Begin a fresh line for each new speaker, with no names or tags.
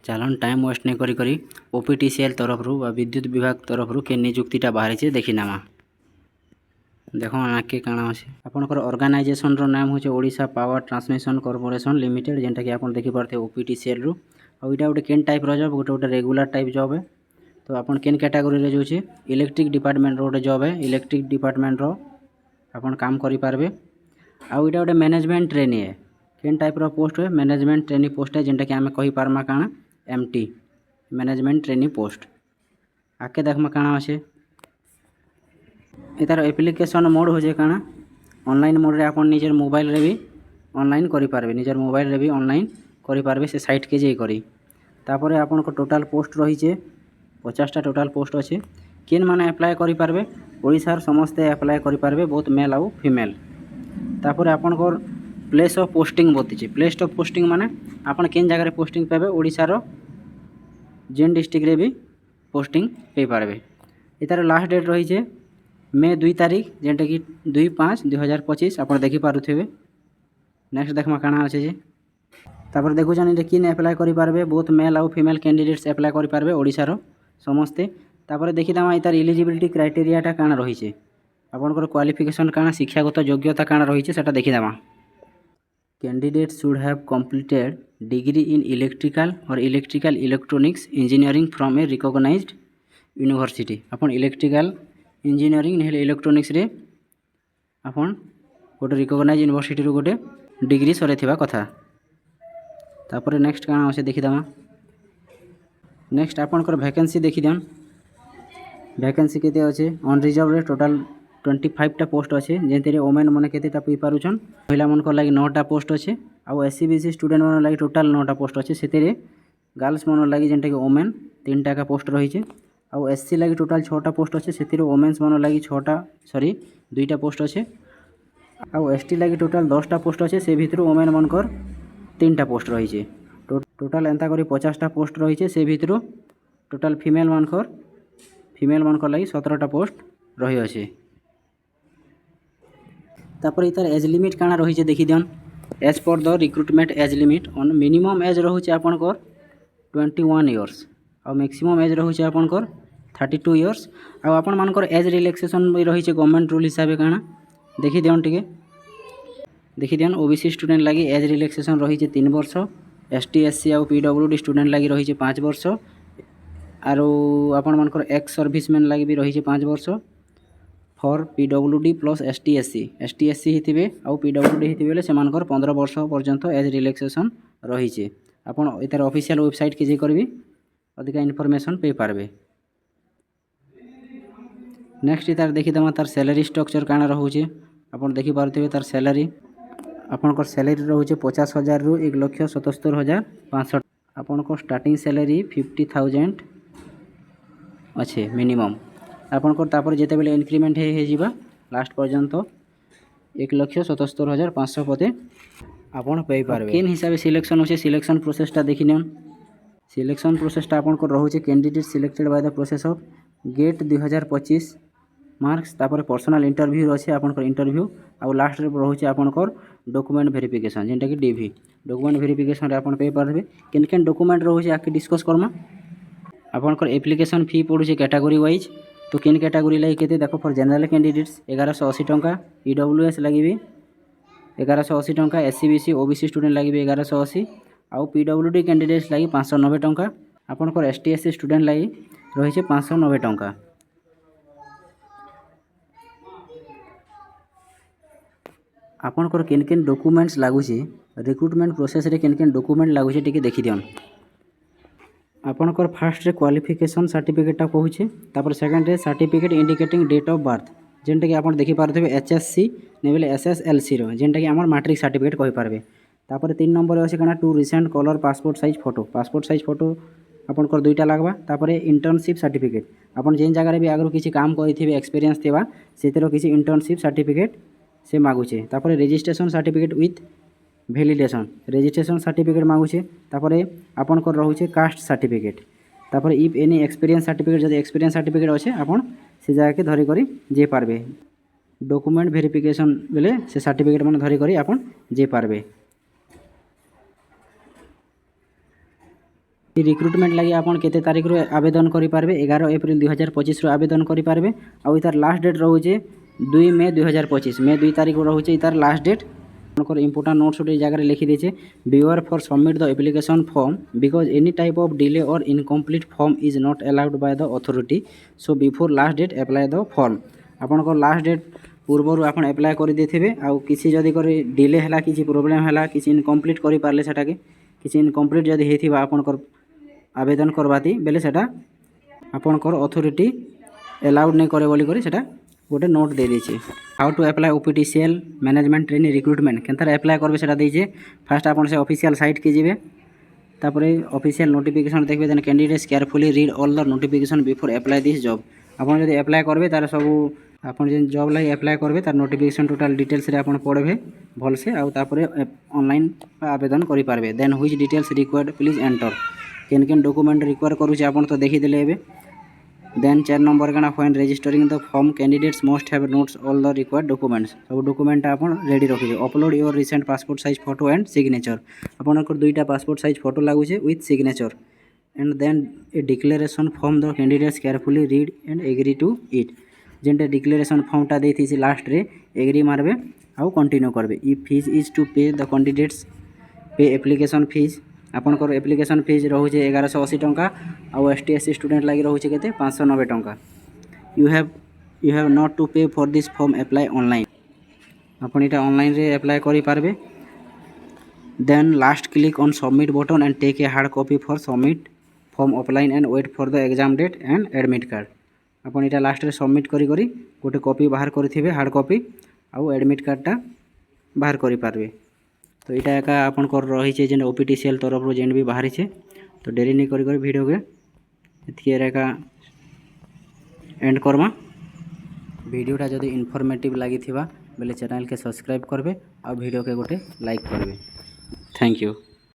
ଚାଲନ୍ time waste ନାଇଁ କରି କରି OPTCL ତରଫରୁ ବା ବିଦ୍ୟୁତ୍ ବିଭାଗ ତରଫରୁ କେ ନିଯୁକ୍ତିଟା ବାହାରିଛେ ଦେଖି ନେମା। ଦେଖୁନ୍ ଆଗ୍କେ କାଣା ଅଛେ। ଆପଣଙ୍କର ଅର୍ଗାନାଇଜେସନ୍ର ନାମ ହେଉଛି Odisha power transmission corporation limited, ଯେନ୍ଟାକି ଆପଣ ଦେଖିପାରୁଥିବେ OPTCLରୁ। ଆଉ ଏଇଟା ଗୋଟେ କେନ୍ ଟାଇପ୍ର ଜବ୍, ଗୋଟେ ରେଗୁଲାର ଟାଇପ୍ ଜବ୍। ତ ଆପଣ କେନ୍ କ୍ୟାଟାଗୋରୀରେ ଯାଉଛେ, ଇଲେକ୍ଟ୍ରିକ୍ ଡିପାର୍ଟମେଣ୍ଟର ଗୋଟେ ଜବ୍। ଇଲେକ୍ଟ୍ରିକ୍ ଡିପାର୍ଟମେଣ୍ଟର ଆପଣ କାମ କରିପାରିବେ। ଆଉ ଏଇଟା ଗୋଟେ ମ୍ୟାନେଜମେଣ୍ଟ ଟ୍ରେନି ଏ। କେନ୍ ଟାଇପ୍ର ପୋଷ୍ଟ ହୁଏ, ମ୍ୟାନେଜମେଣ୍ଟ ଟ୍ରେନି ପୋଷ୍ଟ है, जेनटाकि आम कहीपरमा काଣା MT मैनेजमेंट ट्रेनी पोस्ट। आगे देखमा काଣା अच्छे, यार एप्लिकेशन मोड हो जाए काଣା ऑनलाइन मोड रे आपन निजर मोबाइल रे भी ऑनलाइन करि पारबे, निजर मोबाइल रे भी ऑनलाइन करि पारबे से साइट के जाई करी। तापर आपन को टोटल पोस्ट रही है 50टा टोटल पोस्ट अच्छे। केन माने अप्लाई करि पारबे, ओडिशार समस्ते अप्लाई करि पारबे, बहुत मेल आउ फीमेल। तापर आपन को प्लेस ऑफ पोस्टिंग बतिचे। प्लेस ऑफ पोस्टिंग माने आपन केन जगह रे पोस्टिंग पाबे, ओडिशार जेन डिस्ट्रिक्ट रे भी पोस्टिंग पे पारबे। इतार लास्ट डेट रही है मे 2 तारीख, जेनटा कि 2/5/2025 आप देखी पारुथिबे। नेक्स्ट देखमा काଣା अच्छे जे, तापर देखुछन ये किन अप्लाई करि पारबे, बहुत मेल आउ फीमेल कैंडिडेट्स अप्लाई करि पारबे ओडिशार समस्ते। तापर देखि दामा इतार एलिजिबिलिटी क्राइटेरियाटा काଣା रही है, आपनकर क्वालिफिकेशन काଣା, शिक्षागत योग्यता काଣା रही है सेटा देखि दामा। Candidates should have completed degree in electrical or electrical electronics engineering from a recognized university। Upon electrical engineering नहीं इलेक्ट्रोनिक्स रे अपन गोटे रिकग्नाइज यूनिवर्सिटी रू गोटे डिग्री सरे थिबा कथा। तापर नेक्स्ट काଣା अच्छे देखिदेमा। नेक्स्ट आपनकर वैकेंसी देखि दियन। वैकेंसी केते अच्छे, अनरिजर्व रे टोटल 25टा पोस्ट अच्छे, जेंतिरे ओमेन माने केतेटा पई पारुछन। महिला मनकर लागि 9टा पोस्ट अच्छे। आउ SC BC स्टूडेंट मन लागि टोटल 9टा पोस्ट अच्छे। सेतेरे गर्ल्स मन लागि जेंटा कि ओमेन 3टा का पोस्ट रही है। आउ SC लागि टोटल 6टा पोस्ट अच्छे, सेतिरे वोमेन्स मन लागि 2टा पोस्ट अच्छे। आउ ST लागि टोटल 10टा पोस्ट अच्छे, से भितर वोमेन मनकर 3टा पोस्ट रही है। टोटल एंता करी 50टा पोस्ट रही है। से भितर टोटल फीमेल मनकर लागि 17टा पोस्ट रही अच्छे। तापर इतार एज लिमिट काଣା रही है देखि दियन। Age per the recruitment age limit on minimum age रहुचे आपनकर 21 इयर्स और मैक्सिमम एज रहुचे आपनकर 32 इयर्स। आउ आपण मानकर एज रिलैक्सेशन भी रही है गवर्नमेंट रूल हिसाब से काଣା देखि दियन टिके। देखि दियन OBC स्टूडेंट लागि एज रिलैक्सेशन रही है 3 वर्ष। ST SC आउ PWD स्टूडेंट लागि रही है 5 वर्ष। आरो आपण मानकर एक्स सर्विसमैन लागि भी रही है 5 वर्ष। For PWD plus ST SC हिथिबे आउ PWD हिथिबे ले सेमानकर 15 वर्ष पर्यंत एज रिलैक्सेशन रही है। आपण इतार ऑफिशियल वेबसाइट के जे करबी अधिका इनफॉरमेशन पे पारबे। नेक्स्ट इतार देखि दमा तार सैलरी स्ट्रक्चर काଣା रहुचे, आपण देखि पारुथिबे। तार सैलरी आपनकर सैलरी रहुचे 50,000 रु 1,77,500। आपनकर स्टार्टिंग सैलरी 50,000 अच्छे मिनिमम। आपनकर तापर जेते बेले इंक्रीमेंट हे जिबा लास्ट पर्यंत 1,77,500 पते आपण पे पारबे। केन हिसाब से सिलेक्शन होचे, सिलेक्शन प्रोसेसटा देखि नियन। सिलेक्शन प्रोसेसटा आपनकर रहुचे candidate selected by the process of GATE 2025 marks. तापर पर्सनल इंटरव्यू अच्छे आपनकर इंटरव्यू। आउ लास्ट रे रहुचे आपनकर डॉक्यूमेंट वेरिफिकेशन, जेंटा कि DV डॉक्यूमेंट वेरिफिकेशन रे आपन पे पारबे। केन केन डॉक्यूमेंट रहुचे आके डिस्कस करमा। आपनकर एप्लिकेशन फी पड़ुचे कैटेगरी वाइज। तो केन कैटेगरी लागि केते देखो, फॉर जनरल कैंडिडेट्स 1180 टंका, EWS लागि भी 1180 टंका, SC BC OBC स्टूडेंट लागि भी 1180, आउ PWD कैंडिडेट्स लागि 590 टंका। आपनकर ST SC स्टूडेंट लागि रही है 590 टंका। आपनकर केन केन डॉक्यूमेंट्स लागुचे, रिक्रुटमेंट प्रोसेस रे केन केन डॉक्यूमेंट लागुचे टिके देखि दियन। आपनकर फास्ट रे क्वालिफिकेशन सर्टिफिकेटटा कहूचे। तापर सेकंड रे certificate indicating date of birth, जेंटा कि आपन देखि पारथिबे HSC नेबेले SSLC रो, जेंटा कि हमर मैट्रिक सर्टिफिकेट कहि पारबे। तापर 3 नंबर अछि कना two recent colour passport size photo. Passport size photo आपनकर 2टा लागबा। तापर इंटर्नशिप सर्टिफिकेट, आपन जेन जगह रे भी आगरो किछि काम करिथिबे एक्सपीरियंस थिबा सेतेरो किछि इंटर्नशिप सर्टिफिकेट से मागुचे। तापर registration certificate with validation, registration certificate मागुचे। तापर आपनकर रहुचे कास्ट सर्टिफिकेट। तापर इफ एनी एक्सपीरियंस सर्टिफिकेट, जदि एक्सपीरियंस सर्टिफिकेट अच्छे आपन से जगह के धरि करी जे पारबे। डॉक्यूमेंट वेरिफिकेशन बेले से सर्टिफिकेट मन धरि करी आपन जे पारबे। रिक्रुटमेंट लगी आपन केते तारीख रो आवेदन करि पारबे 11 एप्रिल 2025 रो आवेदन करि पारबे आ इतार लास्ट डेट रहउचे 2 मे 2025 मे 2 तारीख रहउचे इतार लास्ट डेट आपनकर इंपोर्टेंट नोट्स उठे जगह लिखि देछे beware for submit the application form because any type of delay और incomplete form is not allowed by the authority so before last date apply the form आपनकर लास्ट डेट पूर्व आपन apply कर देथिबे आ किसी जदी करे डिले हला किसी प्रॉब्लम हला किसी इनकम्प्लीट करि पारले सेटा के किसी इनकम्प्लीट जदी हेथिबा आपनकर आवेदन करवाती बेले सेटा आपनकर अथॉरिटी अलाउड नहीं करे बोली करी सेटा गोटे नोट दे देछे how to apply OPTCL management training recruitment केनथार अप्लाई करबे सेटा देछे फर्स्ट आपन से ऑफिशियल साइट के जिवे तापरे ऑफिशियल नोटिफिकेशन देखबे then candidates carefully read all the notification before apply this job आपन जदी अप्लाई करबे तार सब आपन जे जॉब लाई अप्लाई करबे तार नोटिफिकेशन टोटल डिटेल्स रे आपन पढबे भल से आ तापरे ऑनलाइन आवेदन करि पारबे then which details required please enter केन केन डॉक्यूमेंट रिक्वायर करूचे आपन तो देखि देले एबे देन 4 नंबर काना when registering the form candidates must have notes all the required documents सब डॉक्यूमेंट आपन रेडी रखिबे upload your recent passport size photo and signature आपनकर दुईटा पासपोर्ट साइज फोटो लागुचे with signature and then a declaration form the candidates carefully read and agree to it जेंटे declaration form टा देथिसी last रे agree मारबे आ continue करबे ई fees is to पे the candidates पे application fees आपनकर application fees रहउचे 1180 टंका आ ST SC student लागि रहउचे केते 590 टंका you have not to pay for this form apply online आपन इटा ऑनलाइन रे अप्लाई करि पारबे then last click on submit button and take a hard copy for submit form offline and wait for the exam date and admit card आपन इटा last रे submit करी करी गोटे कॉपी बाहर करथिबे हार्ड कॉपी आ एडमिट कार्ड टा बाहर करि पारबे तो इटा एका आपन कर रही छे जेन ओपीटीसीएल तरफ रो जेन भी बाहरी छे तो देरी नहीं करी वीडियो के एतके एका एंड करमा वीडियोटा जदि इनफॉर्मेटिव लागि थिबा बेले चैनल के सब्सक्राइब करबे आ वीडियो के गोटे लाइक करबे थैंक यू।